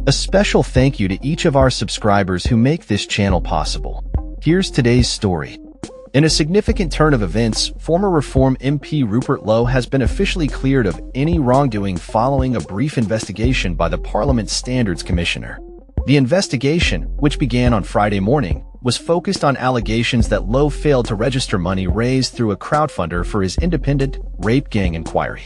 A special thank you to each of our subscribers who make this channel possible. Here's today's story. In a significant turn of events, former Reform MP Rupert Lowe has been officially cleared of any wrongdoing following a brief investigation by the Parliament's Standards Commissioner. The investigation, which began on Friday morning, was focused on allegations that Lowe failed to register money raised through a crowdfunder for his independent rape gang inquiry.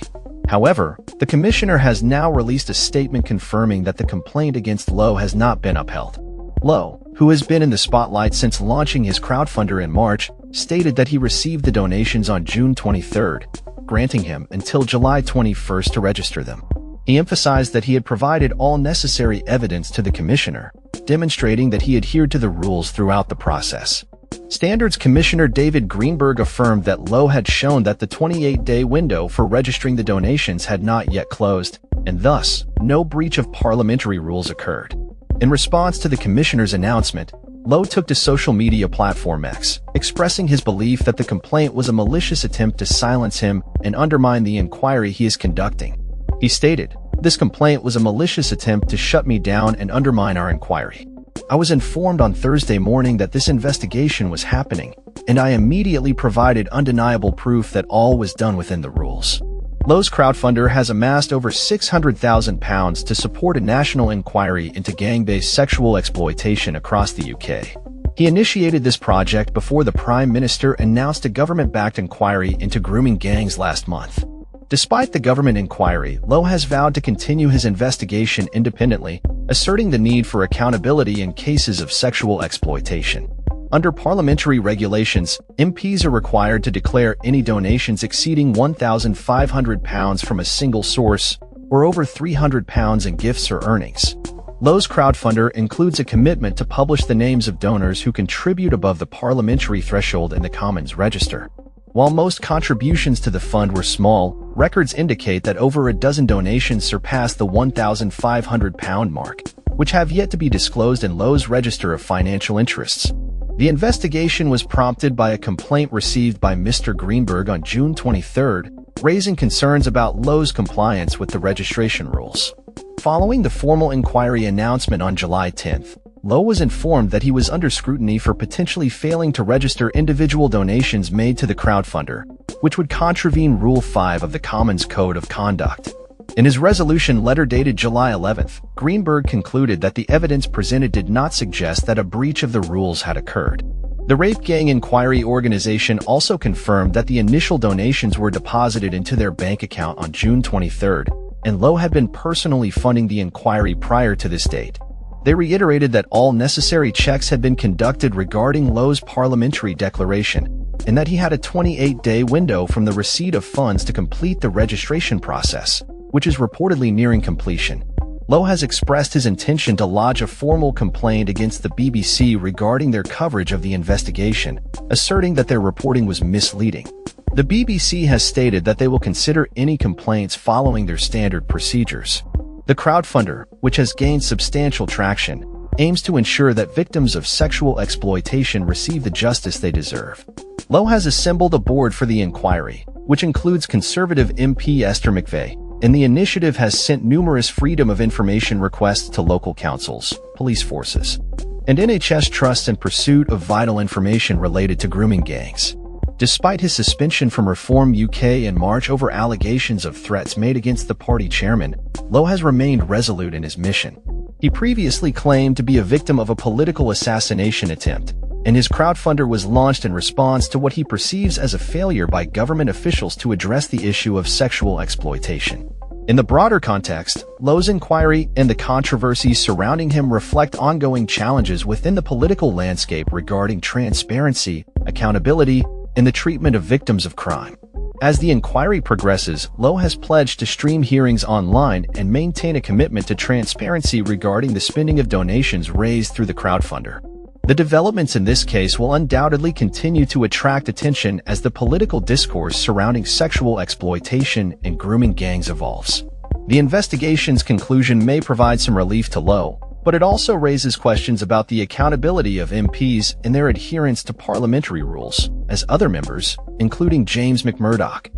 However, the commissioner has now released a statement confirming that the complaint against Lowe has not been upheld. Lowe, who has been in the spotlight since launching his crowdfunder in March, stated that he received the donations on June 23rd, granting him until July 21st to register them. He emphasized that he had provided all necessary evidence to the commissioner, demonstrating that he adhered to the rules throughout the process. Standards Commissioner David Greenberg affirmed that Lowe had shown that the 28-day window for registering the donations had not yet closed, and thus, no breach of parliamentary rules occurred. In response to the commissioner's announcement, Lowe took to social media platform X, expressing his belief that the complaint was a malicious attempt to silence him and undermine the inquiry he is conducting. He stated, "This complaint was a malicious attempt to shut me down and undermine our inquiry. I was informed on Thursday morning that this investigation was happening, and I immediately provided undeniable proof that all was done within the rules." Lowe's crowdfunder has amassed over £600,000 to support a national inquiry into gang-based sexual exploitation across the UK. He initiated this project before the Prime Minister announced a government-backed inquiry into grooming gangs last month. Despite the government inquiry, Lowe has vowed to continue his investigation independently, asserting the need for accountability in cases of sexual exploitation. Under parliamentary regulations, MPs are required to declare any donations exceeding £1,500 from a single source, or over £300 in gifts or earnings. Lowe's crowdfunder includes a commitment to publish the names of donors who contribute above the parliamentary threshold in the Commons Register. While most contributions to the fund were small, records indicate that over a dozen donations surpassed the £1,500 mark, which have yet to be disclosed in Lowe's Register of Financial Interests. The investigation was prompted by a complaint received by Mr. Greenberg on June 23rd, raising concerns about Lowe's compliance with the registration rules. Following the formal inquiry announcement on July 10th, Lowe was informed that he was under scrutiny for potentially failing to register individual donations made to the crowdfunder, which would contravene Rule 5 of the Commons Code of Conduct. In his resolution letter dated July 11th, Greenberg concluded that the evidence presented did not suggest that a breach of the rules had occurred. The Rape Gang Inquiry Organization also confirmed that the initial donations were deposited into their bank account on June 23rd, and Lowe had been personally funding the inquiry prior to this date. They reiterated that all necessary checks had been conducted regarding Lowe's parliamentary declaration, and that he had a 28-day window from the receipt of funds to complete the registration process, which is reportedly nearing completion. Lowe has expressed his intention to lodge a formal complaint against the BBC regarding their coverage of the investigation, asserting that their reporting was misleading. The BBC has stated that they will consider any complaints following their standard procedures. The crowdfunder, which has gained substantial traction, aims to ensure that victims of sexual exploitation receive the justice they deserve. Lowe has assembled a board for the inquiry, which includes Conservative MP Esther McVeigh, and the initiative has sent numerous Freedom of Information requests to local councils, police forces, and NHS trusts in pursuit of vital information related to grooming gangs. Despite his suspension from Reform UK in March over allegations of threats made against the party chairman, Lowe has remained resolute in his mission. He previously claimed to be a victim of a political assassination attempt, and his crowdfunder was launched in response to what he perceives as a failure by government officials to address the issue of sexual exploitation. In the broader context, Lowe's inquiry and the controversies surrounding him reflect ongoing challenges within the political landscape regarding transparency, accountability, and the treatment of victims of crime. As the inquiry progresses, Lowe has pledged to stream hearings online and maintain a commitment to transparency regarding the spending of donations raised through the crowdfunder. The developments in this case will undoubtedly continue to attract attention as the political discourse surrounding sexual exploitation and grooming gangs evolves. The investigation's conclusion may provide some relief to Lowe, but it also raises questions about the accountability of MPs and their adherence to parliamentary rules, as other members, including James McMurdoch,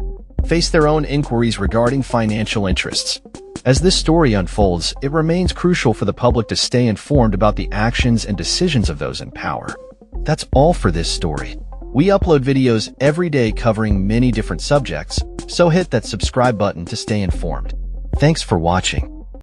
face their own inquiries regarding financial interests. As this story unfolds, it remains crucial for the public to stay informed about the actions and decisions of those in power. That's all for this story. We upload videos every day covering many different subjects, so hit that subscribe button to stay informed. Thanks for watching.